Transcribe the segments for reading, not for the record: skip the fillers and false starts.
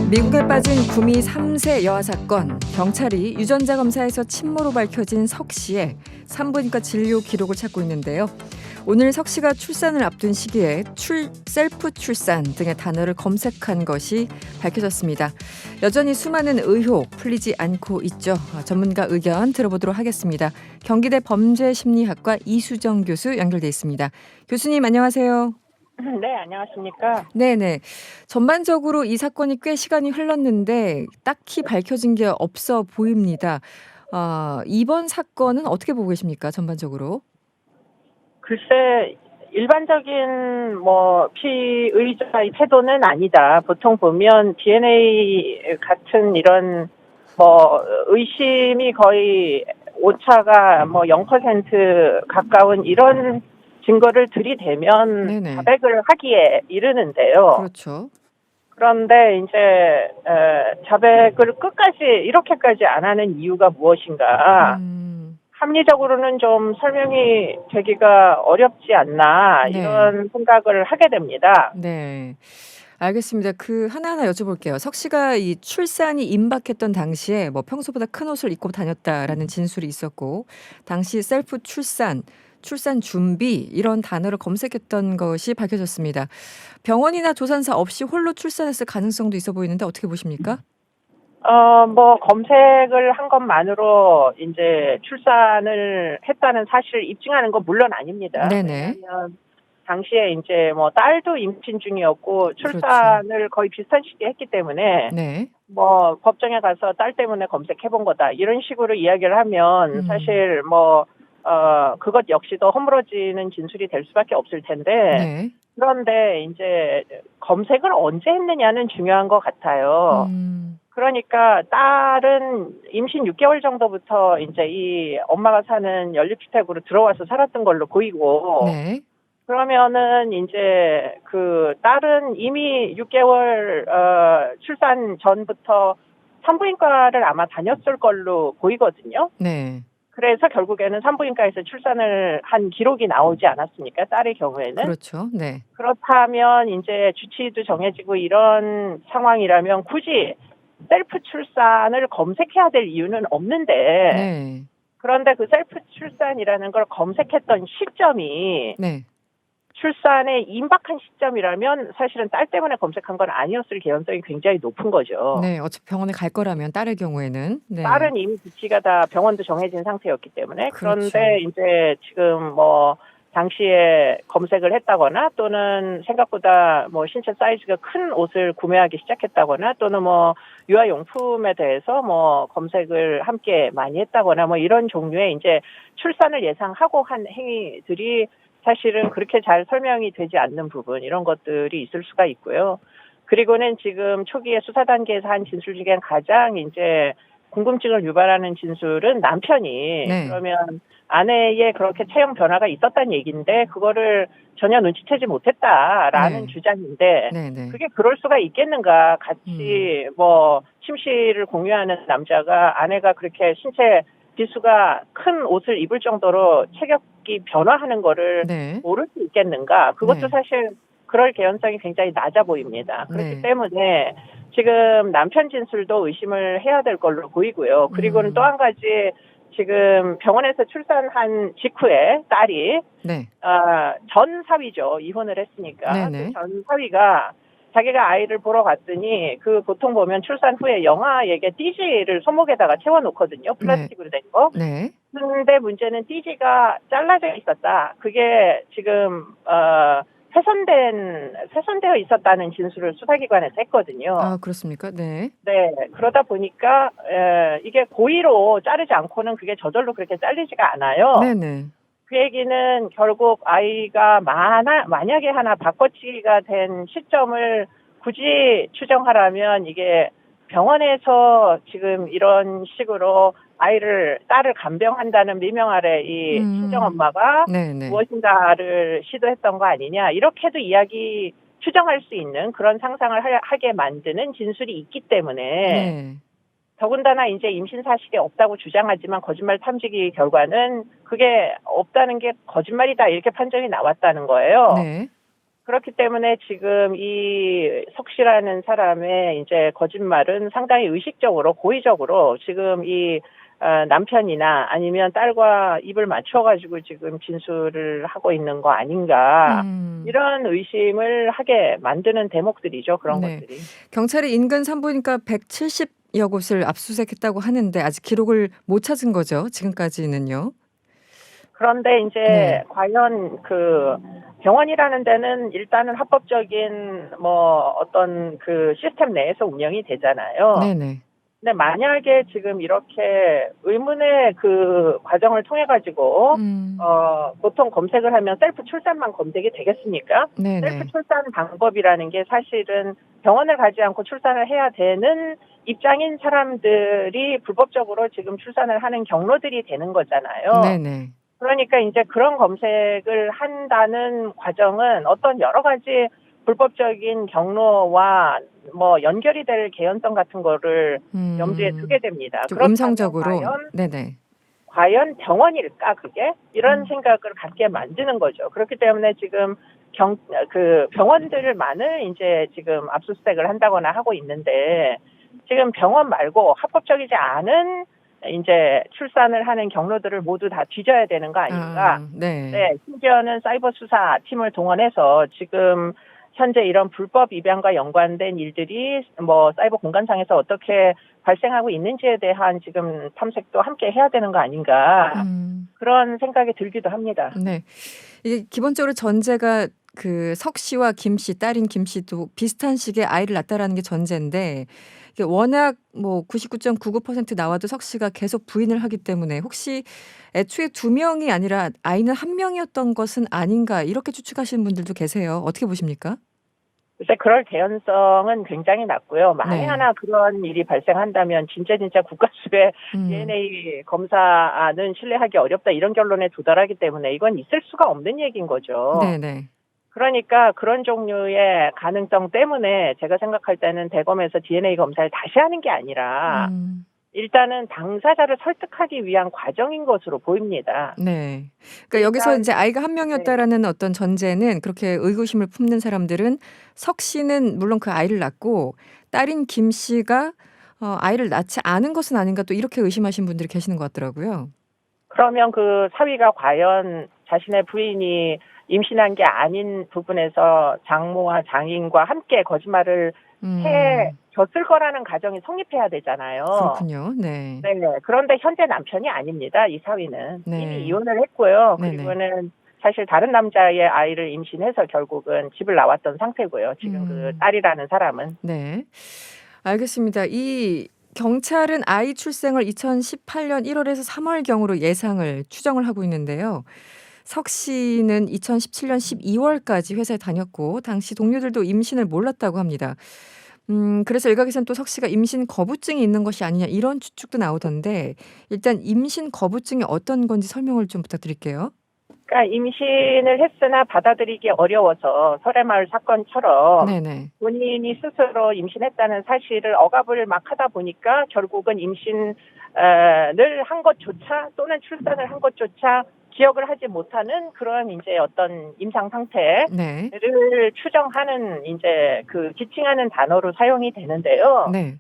미국에 빠진 구미 3세 여아 사건, 경찰이 유전자 검사에서 친모로 밝혀진 석 씨의 산부인과 진료 기록을 찾고 있는데요. 오늘 석 씨가 출산을 앞둔 시기에 셀프 출산 등의 단어를 검색한 것이 밝혀졌습니다. 여전히 수많은 의혹 풀리지 않고 있죠. 전문가 의견 들어보도록 하겠습니다. 경기대 범죄심리학과 이수정 교수 연결돼 있습니다. 교수님 안녕하세요. 네, 안녕하십니까. 네네. 전반적으로 이 사건이 꽤 시간이 흘렀는데 딱히 밝혀진 게 없어 보입니다. 이번 사건은 어떻게 보고 계십니까? 전반적으로. 글쎄, 일반적인 피의자의 태도는 아니다. 보통 보면 DNA 같은 이런 의심이 거의 오차가 0% 가까운 이런 증거를 들이대면 네네. 자백을 하기에 이르는데요. 그렇죠. 그런데 이제 자백을 끝까지 이렇게까지 안 하는 이유가 무엇인가? 합리적으로는 좀 설명이 되기가 어렵지 않나 네. 이런 생각을 하게 됩니다. 네. 알겠습니다. 하나하나 여쭤볼게요. 석 씨가 이 출산이 임박했던 당시에 평소보다 큰 옷을 입고 다녔다라는 진술이 있었고, 당시 셀프 출산 준비 이런 단어를 검색했던 것이 밝혀졌습니다. 병원이나 조산사 없이 홀로 출산했을 가능성도 있어 보이는데 어떻게 보십니까? 검색을 한 것만으로 이제 출산을 했다는 사실을 입증하는 건 물론 아닙니다. 네네. 왜냐하면 당시에 이제 딸도 임신 중이었고 출산을 그렇죠. 거의 비슷한 시기에 했기 때문에 네. 법정에 가서 딸 때문에 검색해 본 거다 이런 식으로 이야기를 하면 사실 그것 역시도 허물어지는 진술이 될 수밖에 없을 텐데 네. 그런데 이제 검색을 언제 했느냐는 중요한 것 같아요. 그러니까 딸은 임신 6개월 정도부터 이제 이 엄마가 사는 연립주택으로 들어와서 살았던 걸로 보이고 네. 그러면은 이제 그 딸은 이미 6개월 출산 전부터 산부인과를 아마 다녔을 걸로 보이거든요. 네. 그래서 결국에는 산부인과에서 출산을 한 기록이 나오지 않았습니까? 딸의 경우에는. 그렇죠. 네. 그렇다면 이제 주치의도 정해지고 이런 상황이라면 굳이 셀프 출산을 검색해야 될 이유는 없는데 네. 그런데 그 셀프 출산이라는 걸 검색했던 시점이 네. 출산에 임박한 시점이라면 사실은 딸 때문에 검색한 건 아니었을 개연성이 굉장히 높은 거죠. 네. 어차피 병원에 갈 거라면 딸의 경우에는. 네. 딸은 이미 주치가 다 병원도 정해진 상태였기 때문에. 그렇죠. 그런데 이제 지금 당시에 검색을 했다거나 또는 생각보다 신체 사이즈가 큰 옷을 구매하기 시작했다거나 또는 유아용품에 대해서 검색을 함께 많이 했다거나 이런 종류의 이제 출산을 예상하고 한 행위들이 사실은 그렇게 잘 설명이 되지 않는 부분 이런 것들이 있을 수가 있고요. 그리고는 지금 초기에 수사 단계에서 한 진술 중에 가장 이제 궁금증을 유발하는 진술은 남편이 네. 그러면 아내의 그렇게 체형 변화가 있었다는 얘기인데 그거를 전혀 눈치채지 못했다라는 네. 주장인데 네네. 그게 그럴 수가 있겠는가? 같이 침실을 공유하는 남자가 아내가 그렇게 신체 비수가 큰 옷을 입을 정도로 체격이 변화하는 거를 네. 모를 수 있겠는가? 그것도 네. 사실 그럴 개연성이 굉장히 낮아 보입니다. 그렇기 네. 때문에 지금 남편 진술도 의심을 해야 될 걸로 보이고요. 그리고는 또 한 가지 지금 병원에서 출산한 직후에 딸이 네. 전 사위죠. 이혼을 했으니까. 네네. 그 전 사위가 자기가 아이를 보러 갔더니 보통 보면 출산 후에 영아에게 띠지를 손목에다가 채워놓거든요. 플라스틱으로 된 거. 네. 근데 문제는 띠지가 잘라져 있었다. 그게 지금 훼손되어 있었다는 진술을 수사기관에서 했거든요. 아, 그렇습니까? 네. 네, 그러다 보니까 이게 고의로 자르지 않고는 그게 저절로 그렇게 잘리지가 않아요. 네네. 그 얘기는 결국 아이가 만약에 하나 바꿔치기가 된 시점을 굳이 추정하라면 이게 병원에서 지금 이런 식으로 딸을 간병한다는 미명 아래 이 친정엄마가 네네. 무엇인가를 시도했던 거 아니냐 이렇게도 추정할 수 있는 그런 상상을 하게 만드는 진술이 있기 때문에 네. 더군다나 이제 임신 사실이 없다고 주장하지만 거짓말 탐지기 결과는 그게 없다는 게 거짓말이다 이렇게 판정이 나왔다는 거예요. 네. 그렇기 때문에 지금 이 석 씨라는 사람의 이제 거짓말은 상당히 의식적으로 고의적으로 지금 이 남편이나 아니면 딸과 입을 맞춰가지고 지금 진술을 하고 있는 거 아닌가 이런 의심을 하게 만드는 대목들이죠. 그런 네. 것들이. 경찰이 인근 산부인과 170여 곳을 압수수색했다고 하는데 아직 기록을 못 찾은 거죠. 지금까지는요. 그런데 이제 네. 과연 그 병원이라는 데는 일단은 합법적인 뭐 어떤 그 시스템 내에서 운영이 되잖아요. 네네. 근데 만약에 지금 이렇게 의문의 그 과정을 통해 가지고 보통 검색을 하면 셀프 출산만 검색이 되겠습니까? 셀프 네네. 출산 방법이라는 게 사실은 병원을 가지 않고 출산을 해야 되는 입장인 사람들이 불법적으로 지금 출산을 하는 경로들이 되는 거잖아요. 네네. 그러니까 이제 그런 검색을 한다는 과정은 어떤 여러 가지 불법적인 경로와 뭐 연결이 될 개연성 같은 거를 염두에 두게 됩니다. 좀 그렇다면 음성적으로. 네네. 과연 병원일까 그게? 이런 생각을 갖게 만드는 거죠. 그렇기 때문에 지금 그 병원들만을 이제 지금 압수수색을 한다거나 하고 있는데 지금 병원 말고 합법적이지 않은 이제 출산을 하는 경로들을 모두 다 뒤져야 되는 거 아닌가? 네. 네, 심지어는 사이버 수사 팀을 동원해서 지금 현재 이런 불법 입양과 연관된 일들이 뭐 사이버 공간상에서 어떻게 발생하고 있는지에 대한 지금 탐색도 함께 해야 되는 거 아닌가? 그런 생각이 들기도 합니다. 네. 이게 기본적으로 전제가 그 석 씨와 김 씨, 딸인 김 씨도 비슷한 시기에 아이를 낳았다라는 게 전제인데 이게 워낙 뭐 99.99% 나와도 석 씨가 계속 부인을 하기 때문에 혹시 애초에 두 명이 아니라 아이는 한 명이었던 것은 아닌가 이렇게 추측하시는 분들도 계세요. 어떻게 보십니까? 글쎄 그럴 개연성은 굉장히 낮고요. 만에 네. 하나 그런 일이 발생한다면 진짜 국가수의 DNA 검사는 신뢰하기 어렵다 이런 결론에 도달하기 때문에 이건 있을 수가 없는 얘기인 거죠. 네네. 그러니까 그런 종류의 가능성 때문에 제가 생각할 때는 대검에서 DNA 검사를 다시 하는 게 아니라 일단은 당사자를 설득하기 위한 과정인 것으로 보입니다. 네. 그러니까 여기서 이제 아이가 한 명이었다라는 어떤 전제는 그렇게 의구심을 품는 사람들은 석 씨는 물론 그 아이를 낳고 딸인 김 씨가 아이를 낳지 않은 것은 아닌가 또 이렇게 의심하신 분들이 계시는 것 같더라고요. 그러면 그 사위가 과연 자신의 부인이 임신한 게 아닌 부분에서 장모와 장인과 함께 거짓말을 해줬을 거라는 가정이 성립해야 되잖아요. 그렇군요. 네. 네. 그런데 현재 남편이 아닙니다. 이 사위는 네. 이미 이혼을 했고요. 네네. 그리고는 사실 다른 남자의 아이를 임신해서 결국은 집을 나왔던 상태고요. 지금 그 딸이라는 사람은. 네. 알겠습니다. 이 경찰은 아이 출생을 2018년 1월에서 3월경으로 예상을 추정을 하고 있는데요. 석 씨는 2017년 12월까지 회사에 다녔고 당시 동료들도 임신을 몰랐다고 합니다. 그래서 일각에서는 또 석 씨가 임신 거부증이 있는 것이 아니냐 이런 추측도 나오던데 일단 임신 거부증이 어떤 건지 설명을 좀 부탁드릴게요. 그러니까 임신을 했으나 받아들이기 어려워서 설해마을 사건처럼 네네. 본인이 스스로 임신했다는 사실을 억압을 막 하다 보니까 결국은 임신을 한 것조차 또는 출산을 한 것조차 기억을 하지 못하는 그런 이제 어떤 임상 상태를 네. 추정하는 이제 그 지칭하는 단어로 사용이 되는데요. 네.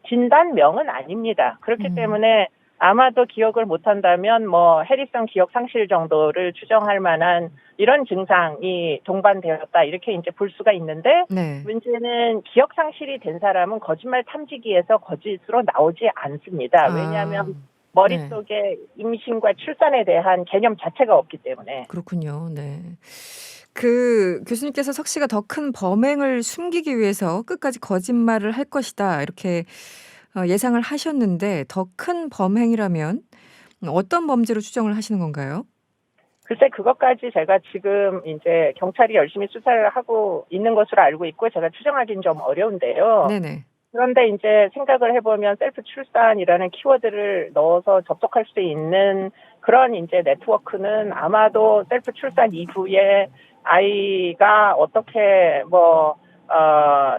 진단명은 아닙니다. 그렇기 때문에 아마도 기억을 못한다면 뭐 해리성 기억 상실 정도를 추정할 만한 이런 증상이 동반되었다 이렇게 이제 볼 수가 있는데 네. 문제는 기억 상실이 된 사람은 거짓말 탐지기에서 거짓으로 나오지 않습니다. 왜냐하면 머릿속에 임신과 출산에 대한 개념 자체가 없기 때문에. 그렇군요. 네. 그 교수님께서 석 씨가 더 큰 범행을 숨기기 위해서 끝까지 거짓말을 할 것이다 이렇게 예상을 하셨는데 더 큰 범행이라면 어떤 범죄로 추정을 하시는 건가요? 글쎄 그것까지 제가 지금 이제 경찰이 열심히 수사를 하고 있는 것으로 알고 있고 제가 추정하기는 좀 어려운데요. 네네. 그런데 이제 생각을 해보면 셀프 출산이라는 키워드를 넣어서 접속할 수 있는 그런 이제 네트워크는 아마도 셀프 출산 이후에 아이가 어떻게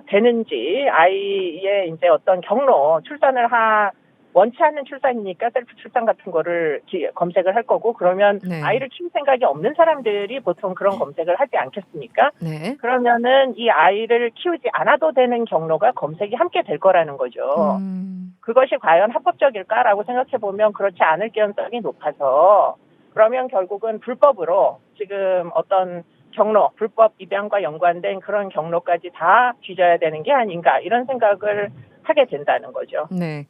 되는지 아이의 이제 어떤 경로 출산을 원치 않는 출산이니까 셀프 출산 같은 거를 검색을 할 거고 그러면 네. 아이를 키울 생각이 없는 사람들이 보통 그런 검색을 하지 않겠습니까? 네. 그러면은 이 아이를 키우지 않아도 되는 경로가 검색이 함께 될 거라는 거죠. 그것이 과연 합법적일까라고 생각해 보면 그렇지 않을 개연성이 높아서 그러면 결국은 불법으로 지금 어떤 경로, 불법 입양과 연관된 그런 경로까지 다 뒤져야 되는 게 아닌가 이런 생각을 하게 된다는 거죠. 네.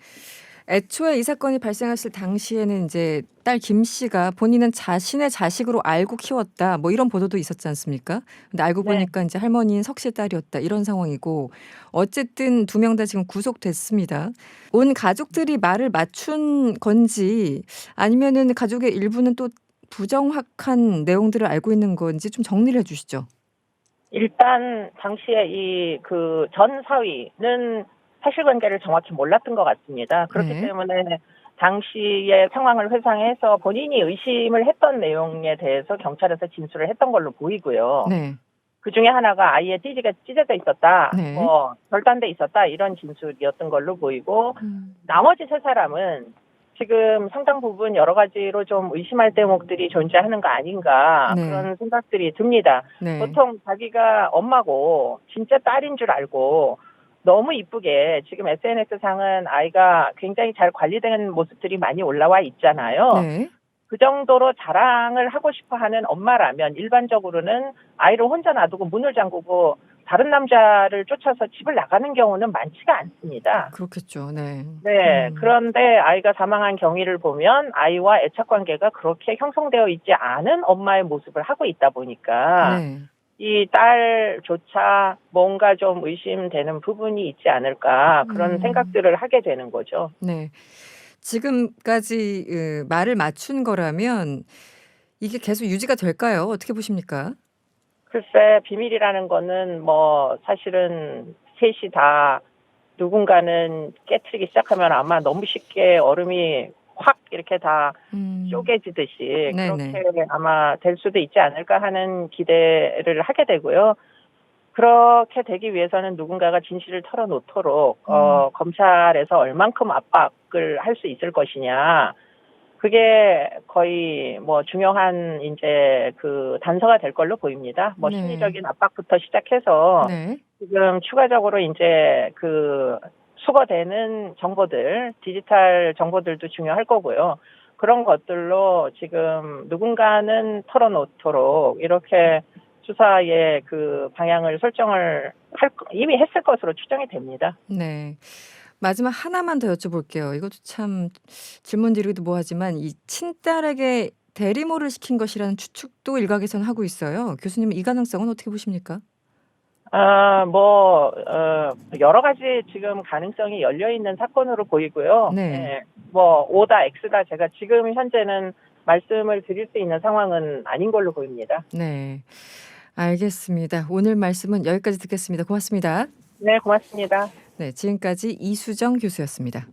애초에 이 사건이 발생했을 당시에는 이제 딸 김 씨가 본인은 자신의 자식으로 알고 키웠다. 뭐 이런 보도도 있었지 않습니까? 근데 알고 네. 보니까 이제 할머니인 석 씨의 딸이었다. 이런 상황이고 어쨌든 두 명 다 지금 구속됐습니다. 온 가족들이 말을 맞춘 건지 아니면은 가족의 일부는 또 부정확한 내용들을 알고 있는 건지 좀 정리를 해 주시죠. 일단 당시에 이 그 전 사위는 사실관계를 정확히 몰랐던 것 같습니다. 그렇기 네. 때문에 당시의 상황을 회상해서 본인이 의심을 했던 내용에 대해서 경찰에서 진술을 했던 걸로 보이고요. 네. 그 중에 하나가 아이의 띠지가 찢어져 있었다, 네. 뭐 절단돼 있었다 이런 진술이었던 걸로 보이고 나머지 세 사람은 지금 상당 부분 여러 가지로 좀 의심할 대목들이 존재하는 거 아닌가 네. 그런 생각들이 듭니다. 네. 보통 자기가 엄마고 진짜 딸인 줄 알고 너무 이쁘게 지금 SNS상은 아이가 굉장히 잘 관리된 모습들이 많이 올라와 있잖아요. 네. 그 정도로 자랑을 하고 싶어 하는 엄마라면 일반적으로는 아이를 혼자 놔두고 문을 잠그고 다른 남자를 쫓아서 집을 나가는 경우는 많지가 않습니다. 그렇겠죠. 네. 네. 그런데 아이가 사망한 경위를 보면 아이와 애착 관계가 그렇게 형성되어 있지 않은 엄마의 모습을 하고 있다 보니까 네. 이 딸조차 뭔가 좀 의심되는 부분이 있지 않을까 그런 생각들을 하게 되는 거죠. 네. 지금까지 말을 맞춘 거라면 이게 계속 유지가 될까요? 어떻게 보십니까? 글쎄 비밀이라는 거는 뭐 사실은 셋이 다 누군가는 깨트리기 시작하면 아마 너무 쉽게 얼음이 확 이렇게 다 쪼개지듯이 네네. 그렇게 아마 될 수도 있지 않을까 하는 기대를 하게 되고요. 그렇게 되기 위해서는 누군가가 진실을 털어놓도록 검찰에서 얼만큼 압박을 할 수 있을 것이냐. 그게 거의 뭐 중요한 이제 그 단서가 될 걸로 보입니다. 뭐 네. 심리적인 압박부터 시작해서 네. 지금 추가적으로 이제 그 수거되는 정보들, 디지털 정보들도 중요할 거고요. 그런 것들로 지금 누군가는 털어놓도록 이렇게 수사의 그 방향을 설정을 이미 했을 것으로 추정이 됩니다. 네. 마지막 하나만 더 여쭤볼게요. 이것도 참 질문 드리기도 뭐하지만 이 친딸에게 대리모를 시킨 것이라는 추측도 일각에서는 하고 있어요. 교수님은 이 가능성은 어떻게 보십니까? 여러 가지 지금 가능성이 열려 있는 사건으로 보이고요. 네. 네, 뭐 O다 X다 제가 지금 현재는 말씀을 드릴 수 있는 상황은 아닌 걸로 보입니다. 네. 알겠습니다. 오늘 말씀은 여기까지 듣겠습니다. 고맙습니다. 네, 고맙습니다. 네, 지금까지 이수정 교수였습니다.